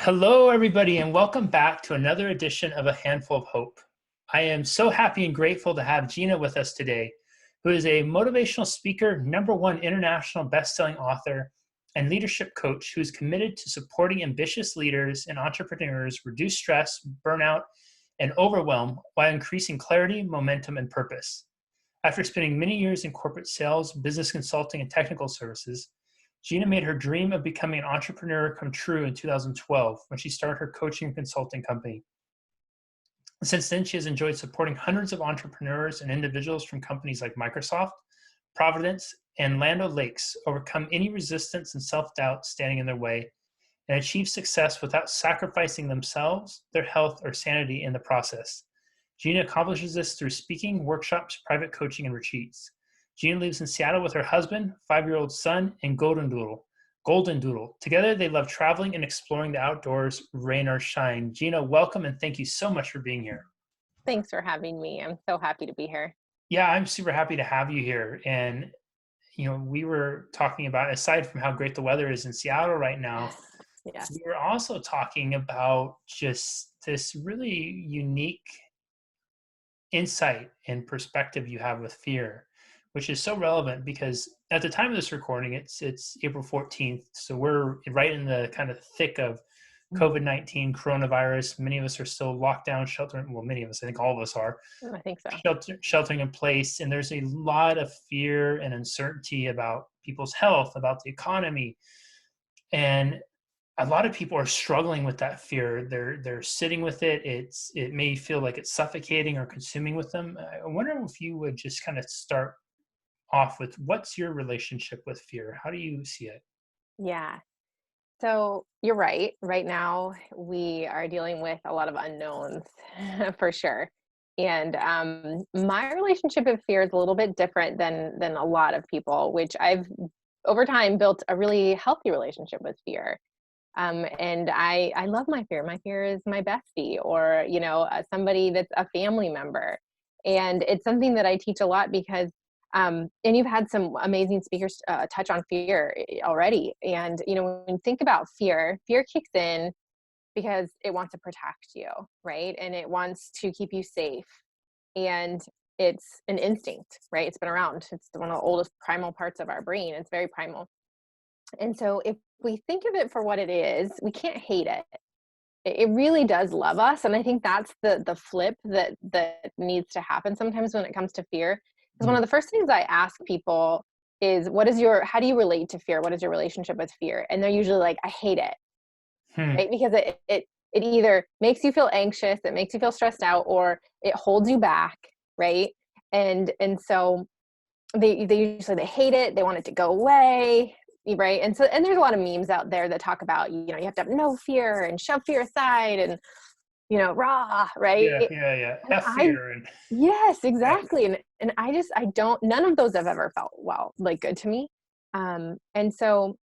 Hello, everybody, and welcome back to another edition of A Handful of Hope. I am so happy and grateful to have Gina with us today, who is a motivational speaker, #1 international best-selling author, and leadership coach who is committed to supporting ambitious leaders and entrepreneurs reduce stress, burnout, and overwhelm while increasing clarity, momentum, and purpose. After spending many years in corporate sales, business consulting, and technical services, Gina made her dream of becoming an entrepreneur come true in 2012 when she started her coaching and consulting company. Since then, she has enjoyed supporting hundreds of entrepreneurs and individuals from companies like Microsoft, Providence, and Land O'Lakes overcome any resistance and self-doubt standing in their way and achieve success without sacrificing themselves, their health, or sanity in the process. Gina accomplishes this through speaking, workshops, private coaching, and retreats. Gina lives in Seattle with her husband, 5-year-old son, and Golden Doodle. Golden Doodle. Together, they love traveling and exploring the outdoors, rain or shine. Gina, welcome, and thank you so much for being here. Thanks for having me. I'm so happy to be here. Yeah, I'm super happy to have you here. And, we were talking about, aside from how great the weather is in Seattle right now, Yes. Yes. we were also talking about just this really unique insight and perspective you have with fear, which is so relevant because at the time of this recording, it's April 14th, so we're right in the kind of thick of COVID-19 coronavirus. Many of us are still locked down, sheltering. Well, many of us, I think all of us are I think so. sheltering in place, and there's a lot of fear and uncertainty about people's health, about the economy, and a lot of people are struggling with that fear. They're sitting with it. It may feel like it's suffocating or consuming with them. I wonder if you would just kind of start off with what's your relationship with fear? How do you see it? Yeah. So you're right. Right now, we are dealing with a lot of unknowns for sure. And my relationship with fear is a little bit different than a lot of people, which I've over time built a really healthy relationship with fear. And I love my fear. My fear is my bestie, or somebody that's a family member, and it's something that I teach a lot because. And you've had some amazing speakers touch on fear already. And when you think about fear, fear kicks in because it wants to protect you, right? And it wants to keep you safe. And it's an instinct, right? It's been around. It's one of the oldest primal parts of our brain. It's very primal. And so if we think of it for what it is, we can't hate it. It really does love us. And I think that's the flip that needs to happen sometimes when it comes to fear. Because one Mm. of the first things I ask people is, how do you relate to fear? What is your relationship with fear? And they're usually like, I hate it, Hmm. right? Because it either makes you feel anxious, it makes you feel stressed out, or it holds you back, right? And so they usually they hate it, they want it to go away, right? And there's a lot of memes out there that talk about, you have to have no fear and shove fear aside and rah, Yeah, right? yeah, yeah. And F fear and yes, yeah. exactly. And I don't, none of those have ever felt like good to me. And so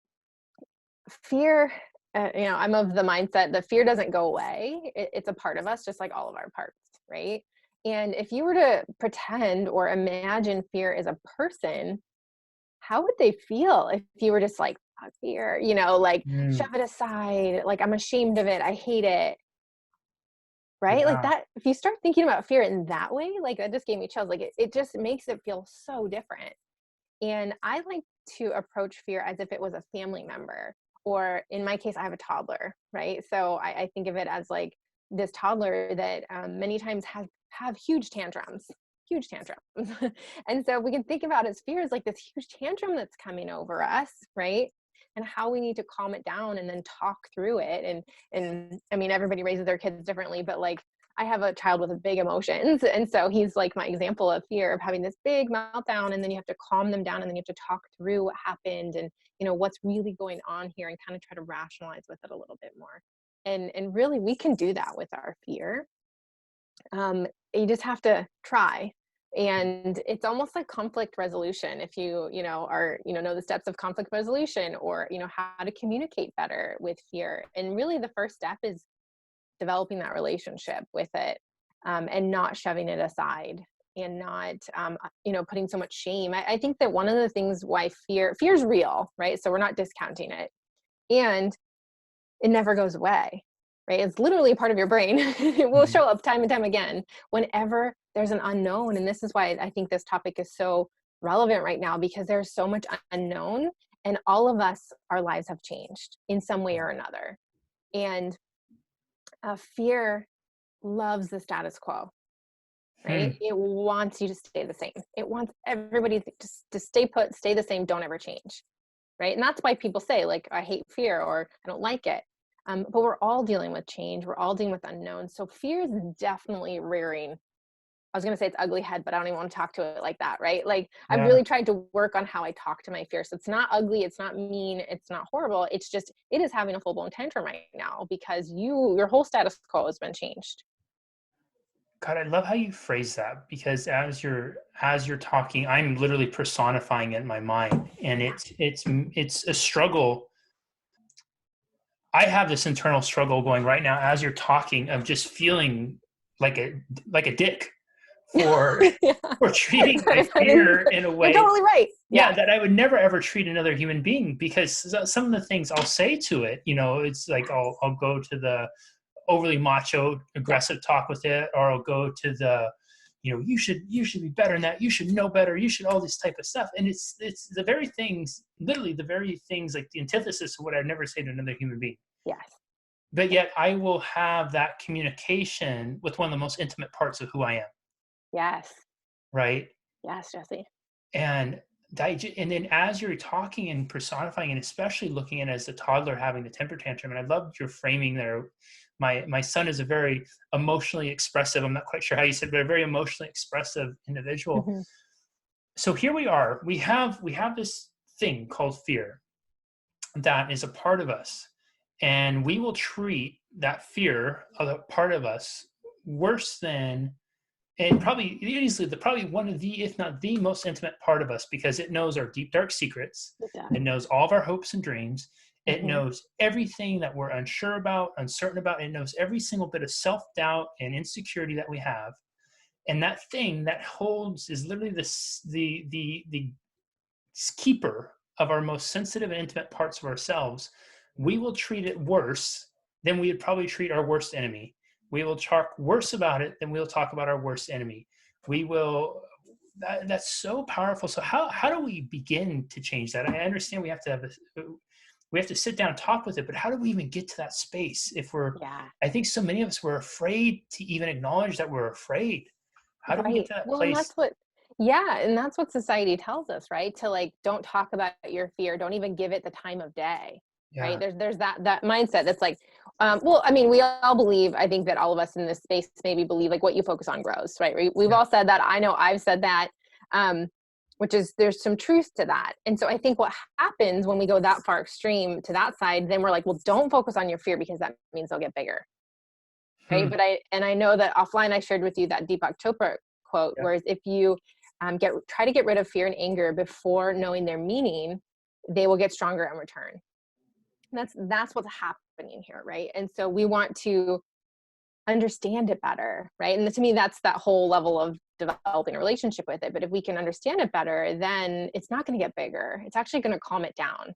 fear, I'm of the mindset that fear doesn't go away. It's a part of us, just like all of our parts, right? And if you were to pretend or imagine fear as a person, how would they feel if you were just like, "Fuck fear," like Mm. shove it aside, like I'm ashamed of it, I hate it, right? Like Yeah. that, if you start thinking about fear in that way, like that just gave me chills. Like it just makes it feel so different. And I like to approach fear as if it was a family member, or in my case, I have a toddler, right? So I think of it as like this toddler that many times have huge tantrums. And so we can think about his fear as like this huge tantrum that's coming over us, right? And how we need to calm it down and then talk through it. And I mean, everybody raises their kids differently, but like I have a child with big emotions. And so he's like my example of fear, of having this big meltdown, and then you have to calm them down, and then you have to talk through what happened and, what's really going on here, and kind of try to rationalize with it a little bit more. And really we can do that with our fear. You just have to try. And it's almost like conflict resolution. If know the steps of conflict resolution, or, how to communicate better with fear. And really the first step is developing that relationship with it, and not shoving it aside, and not putting so much shame. I think that one of the things why fear is real, right? So we're not discounting it. And it never goes away, right? It's literally part of your brain. It will Mhm. show up time and time again whenever there's an unknown. And this is why I think this topic is so relevant right now, because there's so much unknown, and all of us, our lives have changed in some way or another. And fear loves the status quo, Hmm. right? It wants you to stay the same. It wants everybody to stay put, stay the same, don't ever change, right? And that's why people say, like, I hate fear or I don't like it. But we're all dealing with change. We're all dealing with unknown. So fear is definitely rearing. I was going to say it's ugly head, but I don't even want to talk to it like that, right? Like, I've Yeah. really tried to work on how I talk to my fear. So it's not ugly. It's not mean. It's not horrible. It's just, it is having a full blown tantrum right now because your whole status quo has been changed. God, I love how you phrase that because as you're talking, I'm literally personifying it in my mind, and it's a struggle. I have this internal struggle going right now as you're talking of just feeling like a dick for Yeah. for treating my I didn't, fear in a you're way, totally right. yeah, Yeah. that I would never ever treat another human being, because some of the things I'll say to it, it's like I'll go to the overly macho Yep. aggressive talk with it, or I'll go to the you should be better than that, you should know better, you should, all this type of stuff. And it's the very things, literally the very things, like the antithesis of what I'd never say to another human being. Yes. But yet I will have that communication with one of the most intimate parts of who I am, Yes. right? Yes, Jesse. And and then as you're talking and personifying, and especially looking at it as a toddler having the temper tantrum, and I loved your framing there. My son is a very emotionally expressive, I'm not quite sure how you said, but a very emotionally expressive individual. Hmm. So here we are. We have this thing called fear that is a part of us, and we will treat that fear of a part of us worse than, and probably easily probably one of the, if not the most intimate part of us, because it knows our deep dark secrets, It does. it knows all of our hopes and dreams, it Hmm. knows everything that we're unsure about, uncertain about, it knows every single bit of self-doubt and insecurity that we have. And that thing that holds is literally the keeper of our most sensitive and intimate parts of ourselves. We will treat it worse than we would probably treat our worst enemy. We will talk worse about it than we'll talk about our worst enemy. We will. That's so powerful. So how do we begin to change that? I understand we have to sit down and talk with it, but how do we even get to that space if we're? Yeah. I think so many of us were afraid to even acknowledge that we're afraid. How do we get Right. to that Well, and place? that's what, yeah, and that's what society tells us, right? To like, don't talk about your fear. Don't even give it the time of day, right? Yeah. There's that mindset that's like, well, I mean, we all believe. I think that all of us in this space maybe believe like what you focus on grows, right? We've Yeah. all said that. I know I've said that, um, which is there's some truth to that. And so I think what happens when we go that far extreme to that side, then we're like, well, don't focus on your fear because that means they'll get bigger, right? Hmm. I know that offline I shared with you that Deepak Chopra quote, Yeah. whereas if you try to get rid of fear and anger before knowing their meaning, they will get stronger in return. And that's what's happening here, right? And so we want to understand it better, right? And to me, that's that whole level of developing a relationship with it. But if we can understand it better, then it's not going to get bigger. It's actually going to calm it down.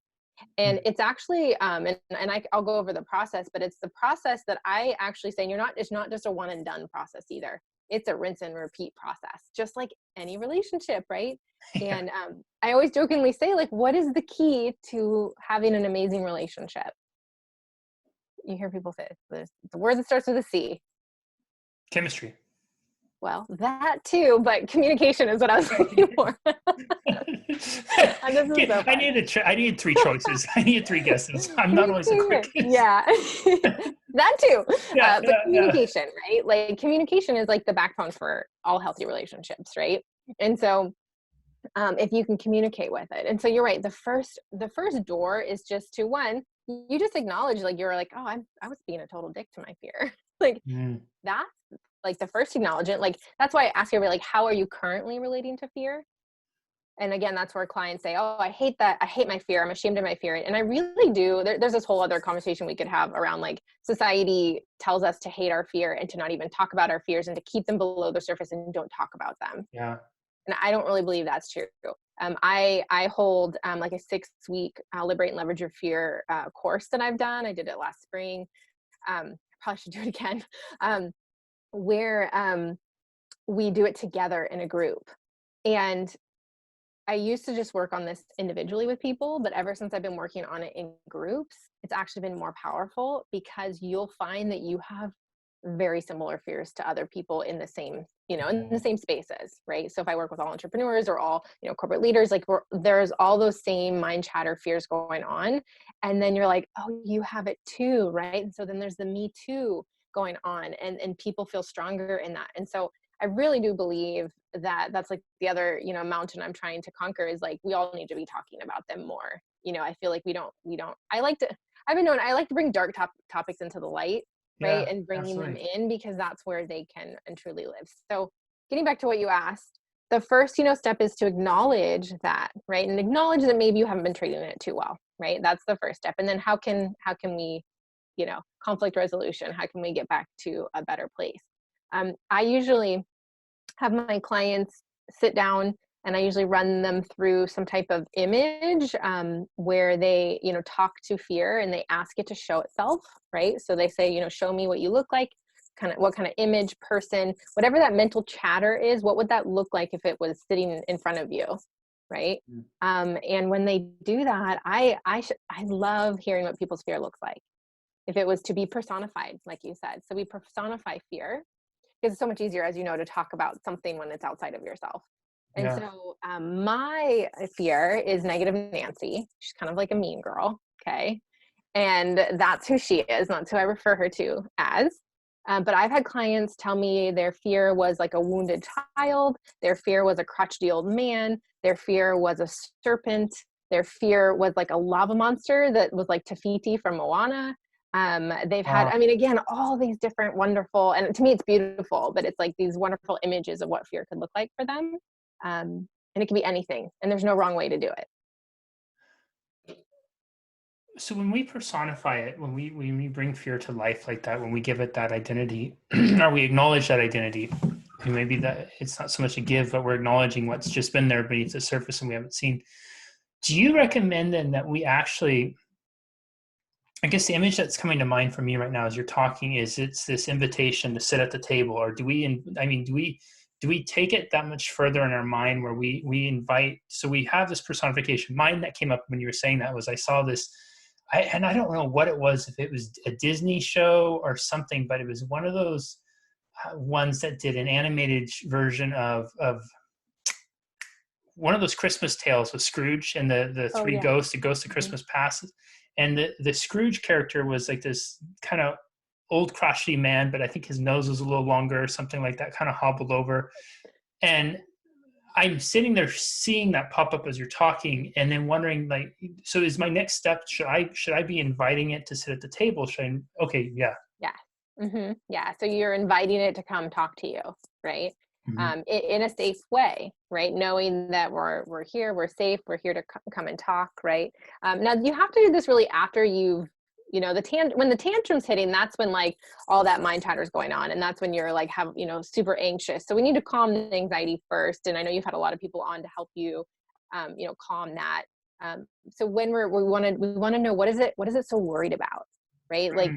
And Hmm. it's actually, I'll go over the process, but it's the process that I actually say, it's not just a one and done process either. It's a rinse and repeat process, just like any relationship, right? Yeah. And I always jokingly say, like, what is the key to having an amazing relationship? You hear people say, there's the word that starts with a C. Chemistry. Well, that too, but communication is what I was looking for. And this is so I fun. needed three choices. I needed three guesses. I'm not always the Communication, quickest. yeah. That too. Yeah, But yeah, yeah. communication, right? Like communication is like the backbone for all healthy relationships, right? And so if you can communicate with it. And so you're right. The first door is just to one, you just acknowledge like you're like, oh, I was being a total dick to my fear. Like Mm, that's like the first acknowledgement. Like that's why I ask you, like, how are you currently relating to fear? And again, that's where clients say, oh, I hate that. I hate my fear. I'm ashamed of my fear. And I really do. There's this whole other conversation we could have around like society tells us to hate our fear and to not even talk about our fears and to keep them below the surface and don't talk about them. yeah. And I don't really believe that's true. I hold like a 6-week Liberate and Leverage Your Fear course that I've done. I did it last spring. Probably should do it again. Where we do it together in a group. And I used to just work on this individually with people, but ever since I've been working on it in groups, it's actually been more powerful, because you'll find that you have very similar fears to other people in the same, in the same spaces, right? So if I work with all entrepreneurs or all, corporate leaders, like there's all those same mind chatter fears going on. And then you're like, oh, you have it too, right? And so then there's the me too going on, and people feel stronger in that. And so I really do believe that that's like the other, mountain I'm trying to conquer, is like, we all need to be talking about them more. I feel like we don't, I like to bring dark topics into the light, right? Yeah, And bringing them absolutely. in, because that's where they can and truly live. So getting back to what you asked, the first, step is to acknowledge that, right? And acknowledge that maybe you haven't been treating it too well, right? That's the first step. And then how can we, conflict resolution, how can we get back to a better place? I usually have my clients sit down, and I usually run them through some type of image where they, talk to fear, and they ask it to show itself, right? So they say, show me what you look like, what kind of image, person, whatever that mental chatter is, what would that look like if it was sitting in front of you, right? And when they do that, I love hearing what people's fear looks like. If it was to be personified, like you said. So we personify fear, because it's so much easier, as you know, to talk about something when it's outside of yourself. And Yeah. so my fear is Negative Nancy. She's kind of like a mean girl, okay? And that's who she is. That's who I refer her to as. But I've had clients tell me their fear was like a wounded child. Their fear was a crotchety old man. Their fear was a serpent. Their fear was like a lava monster that was like Tafiti from Moana. They've had, I mean, again, all these different wonderful, and to me it's beautiful, but it's like these wonderful images of what fear could look like for them. And it can be anything, and there's no wrong way to do it. So when we personify it, when we bring fear to life like that, when we give it that identity, or we acknowledge that identity, and maybe that it's not so much a give, but we're acknowledging what's just been there beneath the surface and we haven't seen. Do you recommend then that we actually, I guess the image that's coming to mind for me right now as you're talking is it's this invitation to sit at the table, or do we take it that much further in our mind where we invite, so we have this personification. Mine that came up when you were saying that was, I saw this, and I don't know what it was, if it was a Disney show or something, but it was one of those ones that did an animated version of one of those Christmas tales with Scrooge and the Oh three yeah. ghosts, the ghost of Mm-hmm. Christmas Past. And the Scrooge character was like this kind of old crotchety man, but I think his nose was a little longer or something like that, kind of hobbled over. And I'm sitting there seeing that pop up as you're talking, and then wondering, like, so is my next step, should I be inviting it to sit at the table? Okay, yeah. Yeah. Mm-hmm. Yeah. So you're inviting it to come talk to you, right? Mm-hmm. In a safe way, right? Knowing that we're here, we're safe, we're here to come and talk, right? Now you have to do this really after you've, when the tantrum's hitting, that's when like all that mind chatter is going on, and that's when you're like super anxious. So we need to calm the anxiety first. And I know you've had a lot of people on to help you, calm that. So when we want to know, what is it so worried about, right? Like,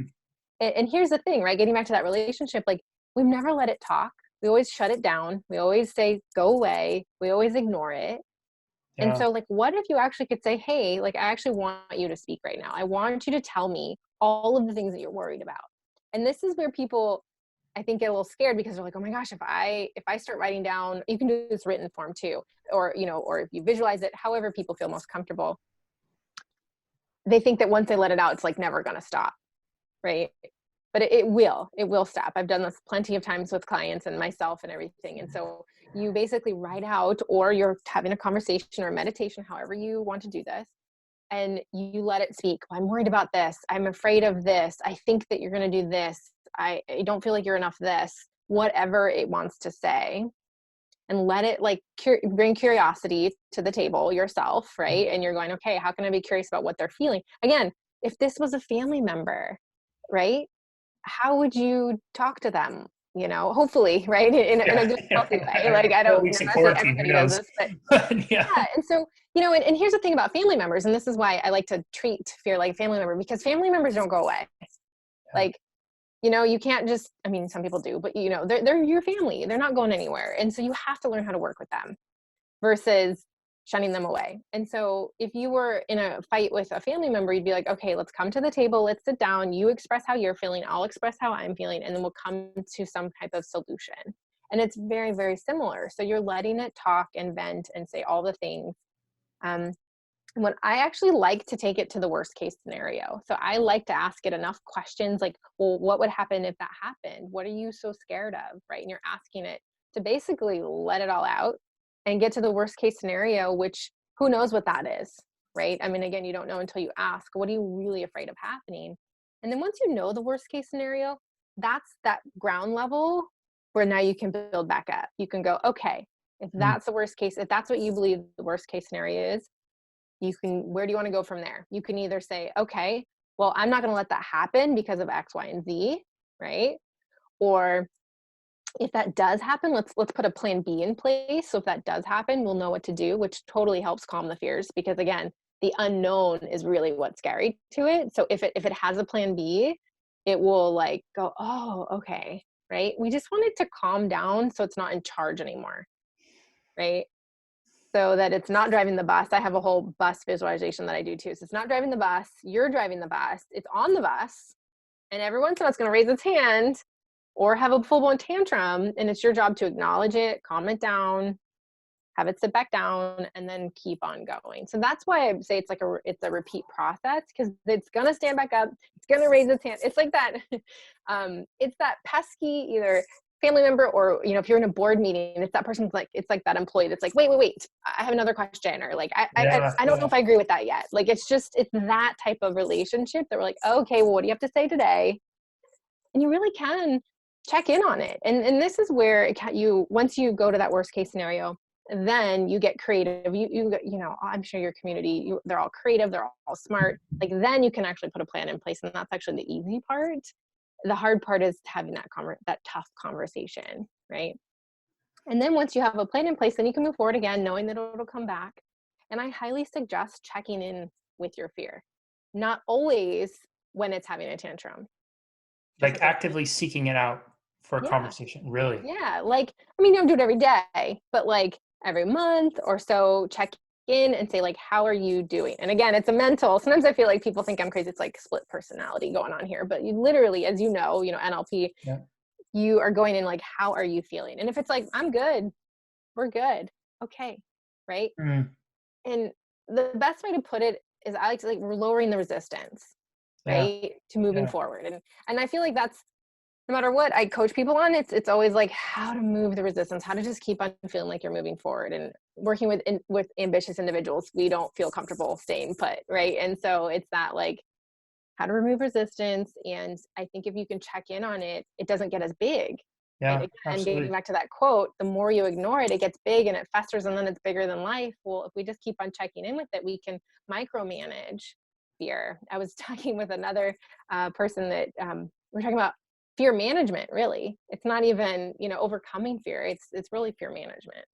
Mm-hmm. and here's the thing, right? Getting back to that relationship, like we've never let it talk. We always shut it down. We always say, go away. We always ignore it. And Yeah. so like, what if you actually could say, hey, like, I actually want you to speak right now. I want you to tell me all of the things that you're worried about. And this is where people, I think, get a little scared, because they're like, oh my gosh, if I start writing down, you can do this written form too, or, or if you visualize it, however people feel most comfortable, they think that once they let it out, it's like never going to stop. Right. But it will stop. I've done this plenty of times with clients and myself and everything. And so you basically write out, or you're having a conversation or meditation, however you want to do this, and you let it speak. I'm worried about this. I'm afraid of this. I think that you're going to do this. I don't feel like you're enough this, whatever it wants to say. And let it like bring curiosity to the table yourself, right? And you're going, okay, how can I be curious about what they're feeling? Again, if this was a family member, right? How would you talk to them? hopefully, right? In a good, Yeah. healthy way. Like, I 4 weeks I'm in not saying quarantine, who everybody does knows? this, but Yeah. yeah. And so, and here's the thing about family members, and this is why I like to treat fear like a family member, because family members don't go away. Yeah. Like, you can't just, I mean, some people do, but they're your family. They're not going anywhere. And so you have to learn how to work with them versus shunning them away. And so if you were in a fight with a family member, you'd be like, okay, let's come to the table. Let's sit down. You express how you're feeling. I'll express how I'm feeling. And then we'll come to some type of solution. And it's very, very similar. So you're letting it talk and vent and say all the things. When I actually like to take it to the worst case scenario. So I like to ask it enough questions like, well, what would happen if that happened? What are you so scared of? Right. And you're asking it to basically let it all out and get to the worst case scenario, which who knows what that is, right? I mean, again, you don't know until you ask, what are you really afraid of happening? And then once you know the worst case scenario, that's that ground level where now you can build back up. You can go, okay, if that's the worst case, if that's what you believe the worst case scenario is, where do you want to go from there? You can either say, okay, well, I'm not going to let that happen because of X, Y, and Z, right? Or if that does happen, let's put a plan B in place. So if that does happen, we'll know what to do, which totally helps calm the fears, because again, the unknown is really what's scary to it. So if it has a plan B, it will like go, oh, okay, right? We just want it to calm down so it's not in charge anymore, right? So that it's not driving the bus. I have a whole bus visualization that I do too. So it's not driving the bus, you're driving the bus, it's on the bus, and every once in a while it's going to raise its hand or have a full-blown tantrum, and it's your job to acknowledge it, calm it down, have it sit back down, and then keep on going. So that's why I say it's a repeat process, because it's going to stand back up, it's going to raise its hand. It's like that it's that pesky either family member, or if you're in a board meeting, it's that person's like, it's like that employee that's like, wait, I have another question, or like I don't know if I agree with that yet. Like it's that type of relationship that we're like, okay, well, what do you have to say today? And you really can check in on it. And this is where once you go to that worst case scenario, then you get creative. I'm sure your community, they're all creative, they're all smart. Like then you can actually put a plan in place, and that's actually the easy part. The hard part is having that tough conversation, right? And then once you have a plan in place, then you can move forward again, knowing that it'll come back. And I highly suggest checking in with your fear, not always when it's having a tantrum. Like actively seeking it out for a Yeah. conversation, really. Yeah. Like, I mean, you don't do it every day, but like every month or so, check in and say, like, how are you doing? And again, it's a mental. Sometimes I feel like people think I'm crazy. It's like split personality going on here. But you literally, as NLP, Yeah. you are going in like, how are you feeling? And if it's like, I'm good, we're good. Okay. Right. And the best way to put it is, I like to we're lowering the resistance, Yeah. right, to moving Yeah. forward. And I feel like that's, no matter what I coach people on, it's always like how to move the resistance, how to just keep on feeling like you're moving forward. And working with ambitious individuals, we don't feel comfortable staying put, right? And so it's that like how to remove resistance. And I think if you can check in on it, it doesn't get as big. Yeah. Right? Again, getting Absolutely. back to that quote, the more you ignore it, it gets big and it festers, and then it's bigger than life. Well, if we just keep on checking in with it, we can micromanage fear. I was talking with another person that we're talking about fear management. Really, it's not even overcoming fear. It's really fear management.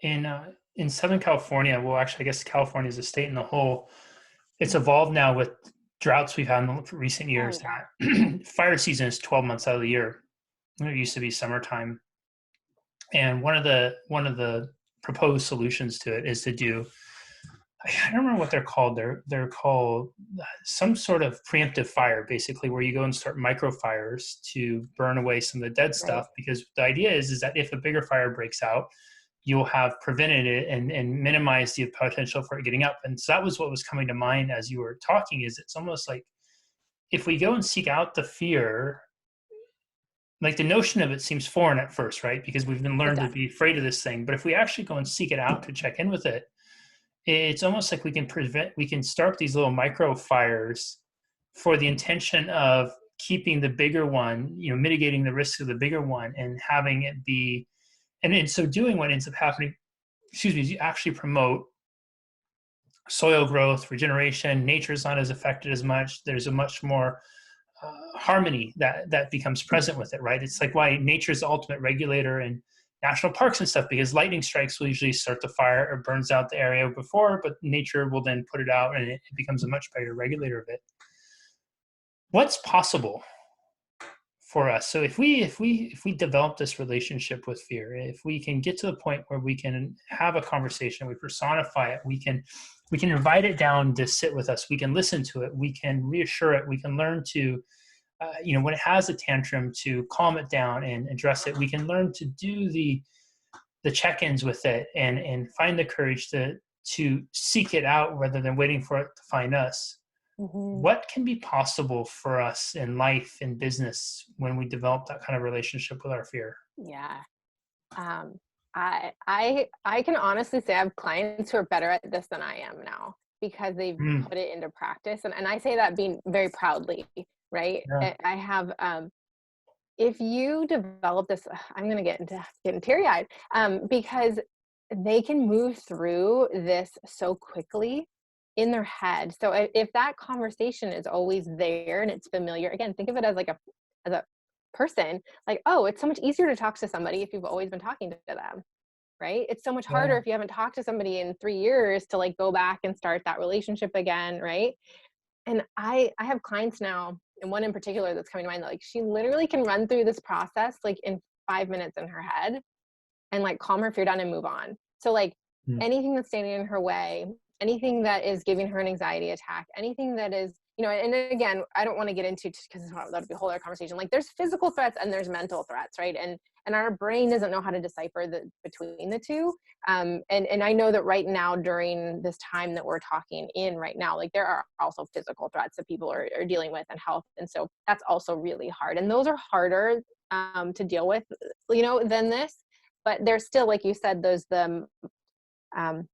In Southern California, well, actually, I guess California is a state in the whole. It's evolved now with droughts we've had in recent Oh years. yeah. That fire season is 12 months out of the year. It used to be summertime, and one of the proposed solutions to it is to do. I don't remember what they're called. They're called some sort of preemptive fire, basically, where you go and start micro fires to burn away some of the dead Right. stuff. Because the idea is that if a bigger fire breaks out, you'll have prevented it and minimized the potential for it getting up. And so that was what was coming to mind as you were talking. Is it's almost like if we go and seek out the fear, like the notion of it seems foreign at first, right? Because we've been It learned to does. be afraid of this thing. But if we actually go and seek it out to check in with it, it's almost like we can start these little micro fires for the intention of keeping the bigger one, mitigating the risk of the bigger one, and having it be, and in so doing, what ends up happening, is you actually promote soil growth, regeneration. Nature's not as affected as much. There's a much more harmony that becomes present with it, right? It's like why nature's the ultimate regulator in national parks and stuff, because lightning strikes will usually start the fire or burns out the area before, but nature will then put it out and it becomes a much better regulator of it. What's possible for us? So if we develop this relationship with fear, if we can get to the point where we can have a conversation, we personify it, we can invite it down to sit with us, we can listen to it, we can reassure it, we can learn to when it has a tantrum, to calm it down and address it. We can learn to do the check-ins with it and find the courage to seek it out rather than waiting for it to find us. Mm-hmm. What can be possible for us in life and business when we develop that kind of relationship with our fear? Yeah. Um, I can honestly say I have clients who are better at this than I am now because they've Mm, put it into practice. And I say that being very proudly, right? yeah, I have, if you develop this, I'm going to getting teary eyed, because they can move through this so quickly in their head. So if that conversation is always there and it's familiar, again, think of it as like as a person, like, oh, it's so much easier to talk to somebody if you've always been talking to them, right? It's so much harder yeah, if you haven't talked to somebody in 3 years to like go back and start that relationship again, right? And I have clients now, and one in particular that's coming to mind, that like she literally can run through this process like in 5 minutes in her head and like calm her fear down and move on. So like mm, anything that's standing in her way, anything that is giving her an anxiety attack, anything that is, and again, I don't want to get into, because that'll be a whole other conversation. Like there's physical threats and there's mental threats, right? And our brain doesn't know how to decipher between the two. And I know that right now during this time that we're talking in right now, like there are also physical threats that people are dealing with and health. And so that's also really hard. And those are harder to deal with, than this. But there's still, like you said, there's um,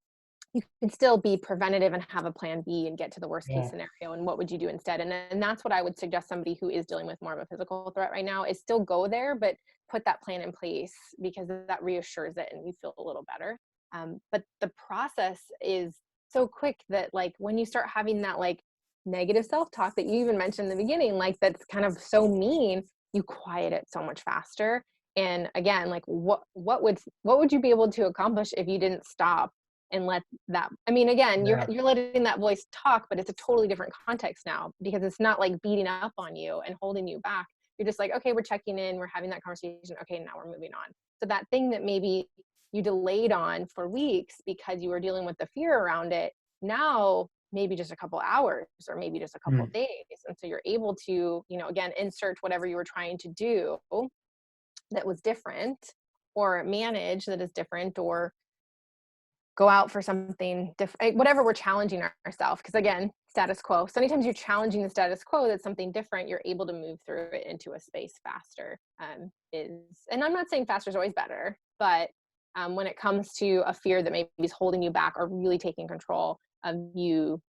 you can still be preventative and have a plan B and get to the worst case yeah, scenario. And what would you do instead? And that's what I would suggest somebody who is dealing with more of a physical threat right now is still go there, but put that plan in place because that reassures it and you feel a little better. But the process is so quick that like when you start having that like negative self-talk that you even mentioned in the beginning, like that's kind of so mean, you quiet it so much faster. And again, like what would you be able to accomplish if you didn't stop and let that, I mean, again, you're yeah, you're letting that voice talk, but it's a totally different context now because it's not like beating up on you and holding you back. You're just like, okay, we're checking in, we're having that conversation. Okay, now we're moving on. So that thing that maybe you delayed on for weeks because you were dealing with the fear around it, now maybe just a couple hours or maybe just a couple mm, days. And so you're able to, again, insert whatever you were trying to do that was different or manage that is different or go out for something different, whatever we're challenging ourselves. Because again, status quo. So anytime you're challenging the status quo, that's something different, you're able to move through it into a space faster. And I'm not saying faster is always better, but when it comes to a fear that maybe is holding you back or really taking control of you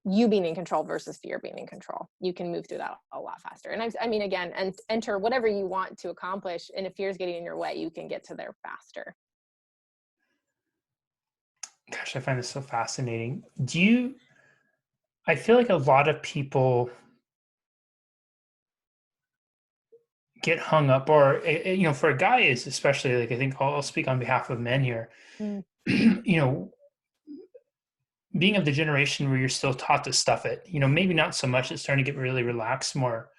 being in control versus fear being in control, you can move through that a lot faster. And I mean, again, and enter whatever you want to accomplish. And if fear is getting in your way, you can get to there faster. gosh, I find this so fascinating. I feel like a lot of people get hung up, or for a guy is especially, like, I think I'll speak on behalf of men here. Mm. you know Being of the generation where you're still taught to stuff it, maybe not so much, it's starting to get really relaxed more.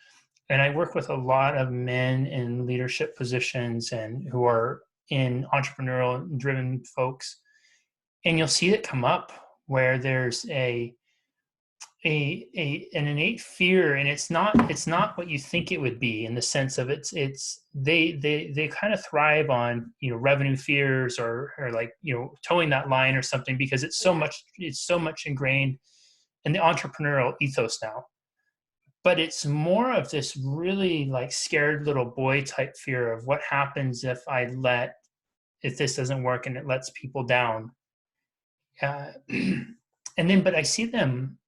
And I work with a lot of men in leadership positions and who are in entrepreneurial driven folks, and you'll see it come up where there's an innate fear, and it's not what you think it would be, in the sense of they kind of thrive on revenue fears, or like towing that line or something, because Yeah. it's so much ingrained in the entrepreneurial ethos now. But it's more of this really like scared little boy type fear of what happens if this doesn't work and it lets people down. But I see them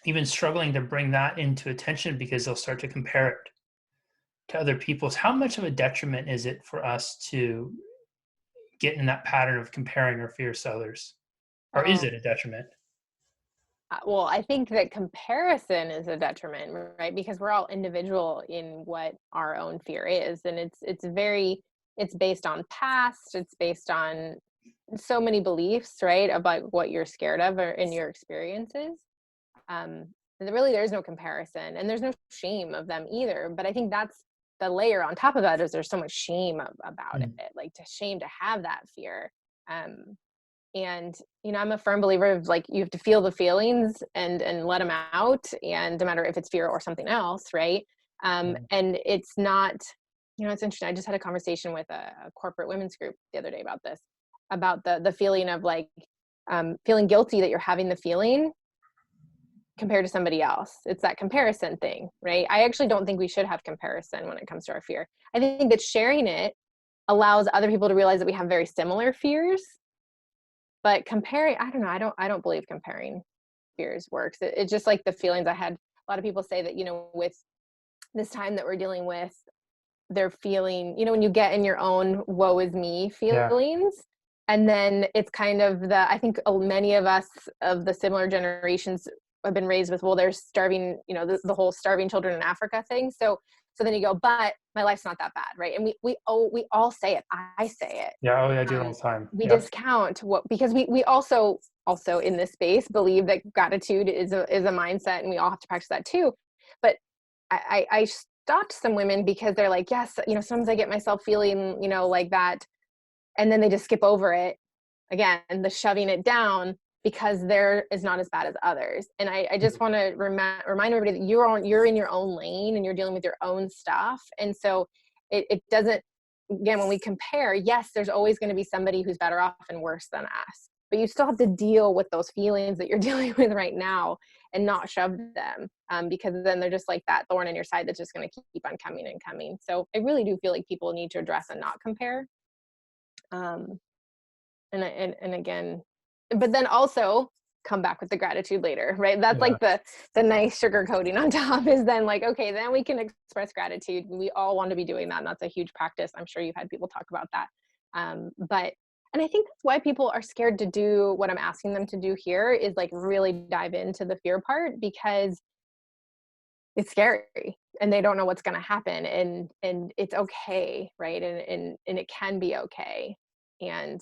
even struggling to bring that into attention because they'll start to compare it to other people's. How much of a detriment is it for us to get in that pattern of comparing our fears to others? Or is Oh, it a detriment? Well, I think that comparison is a detriment, right? Because we're all individual in what our own fear is, and it's based on past, it's based on so many beliefs, right, about what you're scared of or in your experiences. Um, and really, there's no comparison, and there's no shame of them either. But I think that's the layer on top of that is there's so much shame about it, Mm. like to shame to have that fear. Um, and I'm a firm believer of like you have to feel the feelings and let them out, and no matter if it's fear or something else, right? Yeah. And it's not, it's interesting. I just had a conversation with a corporate women's group the other day about this, about the feeling of like feeling guilty that you're having the feeling compared to somebody else. It's that comparison thing, right? I actually don't think we should have comparison when it comes to our fear. I think that sharing it allows other people to realize that we have very similar fears. But comparing, I don't know, I don't believe comparing fears works. It's just like the feelings I had. A lot of people say that, with this time that we're dealing with, they're feeling, when you get in your own woe is me Yeah. feelings. And then it's kind of I think many of us of the similar generations have been raised with, well, there's starving, the whole starving children in Africa thing. So then you go, but my life's not that bad, right? And we all say it. I say it. Yeah. Oh, yeah. I do it all the time. We Yep. discount because we also in this space believe that gratitude is a mindset, and we all have to practice that too. But I stopped some women because they're like, yes, sometimes I get myself feeling, like that, and then they just skip over it again, the shoving it down because there is not as bad as others. And I just want to remind everybody that you're in your own lane and you're dealing with your own stuff. And so it doesn't, again, when we compare, yes, there's always going to be somebody who's better off and worse than us, but you still have to deal with those feelings that you're dealing with right now and not shove them, because then they're just like that thorn in your side that's just going to keep on coming and coming. So I really do feel like people need to address and not compare. Um, and again, but then also come back with the gratitude later, right? That's Yeah. like the nice sugar coating on top is then like, okay, then we can express gratitude. We all want to be doing that, and that's a huge practice. I'm sure you've had people talk about that. But and I think that's why people are scared to do what I'm asking them to do here is like really dive into the fear part, because it's scary and they don't know what's going to happen, and it's okay, right? And it can be okay. And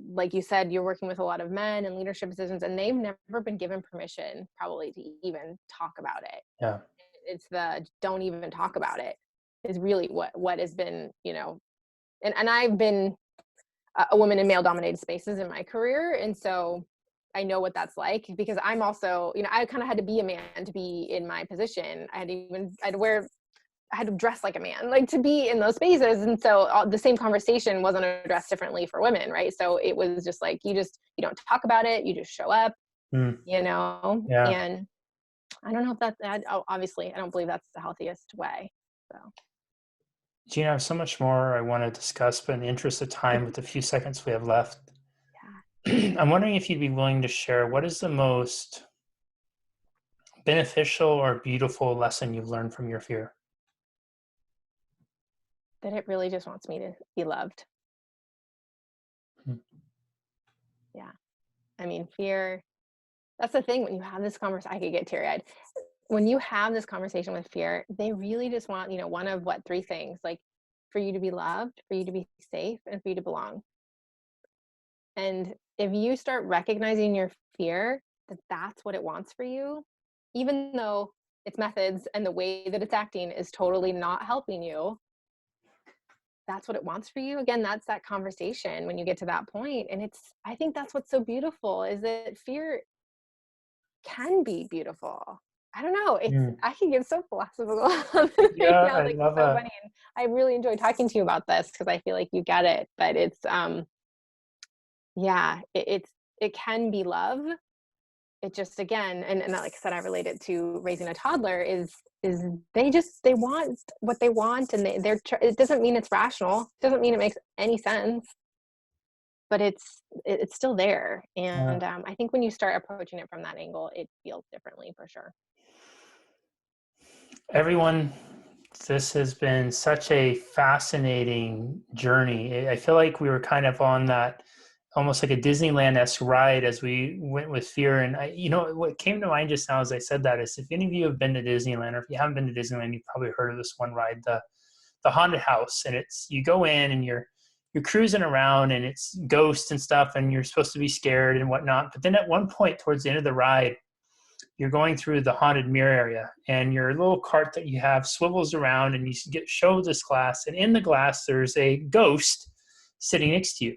like you said, you're working with a lot of men in leadership positions, and they've never been given permission probably to even talk about it. Yeah. It's the don't even talk about it is really what has been, and I've been a woman in male dominated spaces in my career. And so I know what that's like, because I'm also, I kind of had to be a man to be in my position. I had to dress like a man, like to be in those spaces. And so the same conversation wasn't addressed differently for women, right? So it was just like, you don't talk about it, you just show up, Mm. Yeah. and I don't know if obviously, I don't believe that's the healthiest way. So, Gina, I have so much more I want to discuss, but in the interest of time, with the few seconds we have left, yeah, I'm wondering if you'd be willing to share what is the most beneficial or beautiful lesson you've learned from your fear? that it really just wants me to be loved. Mm. Yeah. I mean, fear, that's the thing. When you have this conversation, I could get teary eyed. When you have this conversation with fear, they really just want, one of three things, like for you to be loved, for you to be safe, and for you to belong. And if you start recognizing your fear, that that's what it wants for you, even though its methods and the way that it's acting is totally not helping you, that's what it wants for you. Again, that's that conversation when you get to that point. And I think that's what's so beautiful is that fear can be beautiful. I don't know. Mm. I can get so philosophical on this right Yeah, now. I Like, it's love so that. funny. And I really enjoy talking to you about this because I feel like you get it. But yeah, it can be love. It just, again, and like I said, I relate it to raising a toddler is they want what they want, and it doesn't mean it's rational. It doesn't mean it makes any sense, but it's still there. Yeah. And I think when you start approaching it from that angle, it feels differently for sure. Everyone, this has been such a fascinating journey. I feel like we were kind of on that almost like a Disneyland-esque ride as we went with fear. And what came to mind just now as I said that is, if any of you have been to Disneyland, or if you haven't been to Disneyland, you've probably heard of this one ride, the haunted house. And it's, you go in and you're cruising around and it's ghosts and stuff, and you're supposed to be scared and whatnot. But then at one point towards the end of the ride, you're going through the haunted mirror area, and your little cart that you have swivels around, and you get showed this glass, and in the glass there's a ghost sitting next to you.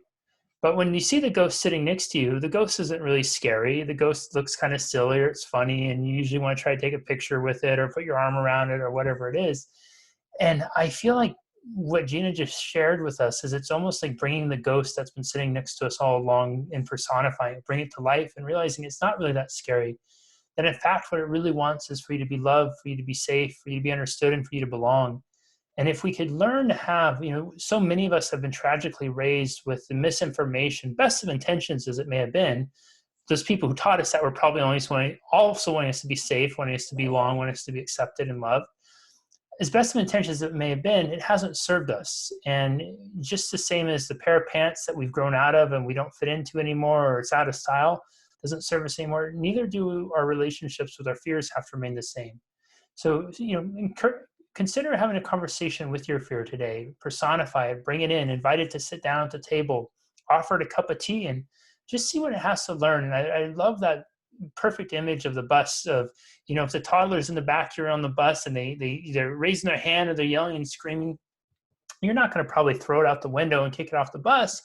But when you see the ghost sitting next to you, the ghost isn't really scary. The ghost looks kind of silly, or it's funny, and you usually want to try to take a picture with it or put your arm around it or whatever it is. And I feel like what Gina just shared with us is, it's almost like bringing the ghost that's been sitting next to us all along and personifying it, bring it to life, and realizing it's not really that scary. That in fact, what it really wants is for you to be loved, for you to be safe, for you to be understood, and for you to belong. And if we could learn to have, so many of us have been tragically raised with the misinformation, best of intentions as it may have been. Those people who taught us that were probably also wanting us to be safe, wanting us to belong, wanting us to be accepted and loved. As best of intentions as it may have been, it hasn't served us. And just the same as the pair of pants that we've grown out of and we don't fit into anymore, or it's out of style, doesn't serve us anymore, neither do our relationships with our fears have to remain the same. So, consider having a conversation with your fear today. Personify it, bring it in, invite it to sit down at the table, offer it a cup of tea, and just see what it has to learn. And I love that perfect image of the bus of, if the toddler's in the back, you're on the bus, and they either raising their hand or they're yelling and screaming, you're not going to probably throw it out the window and kick it off the bus.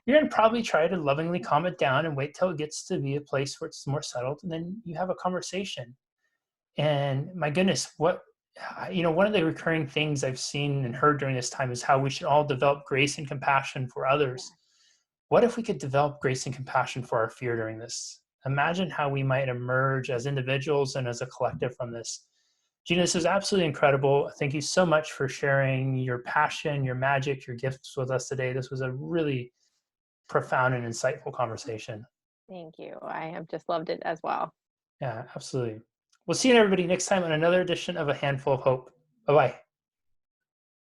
You're going to probably try to lovingly calm it down and wait till it gets to be a place where it's more settled, and then you have a conversation. And my goodness, one of the recurring things I've seen and heard during this time is how we should all develop grace and compassion for others. What if we could develop grace and compassion for our fear during this? Imagine how we might emerge as individuals and as a collective from this. Gina, this is absolutely incredible. Thank you so much for sharing your passion, your magic, your gifts with us today. This was a really profound and insightful conversation. Thank you. I have just loved it as well. Yeah, absolutely. We'll see you everybody next time on another edition of A Handful of Hope. Bye-bye.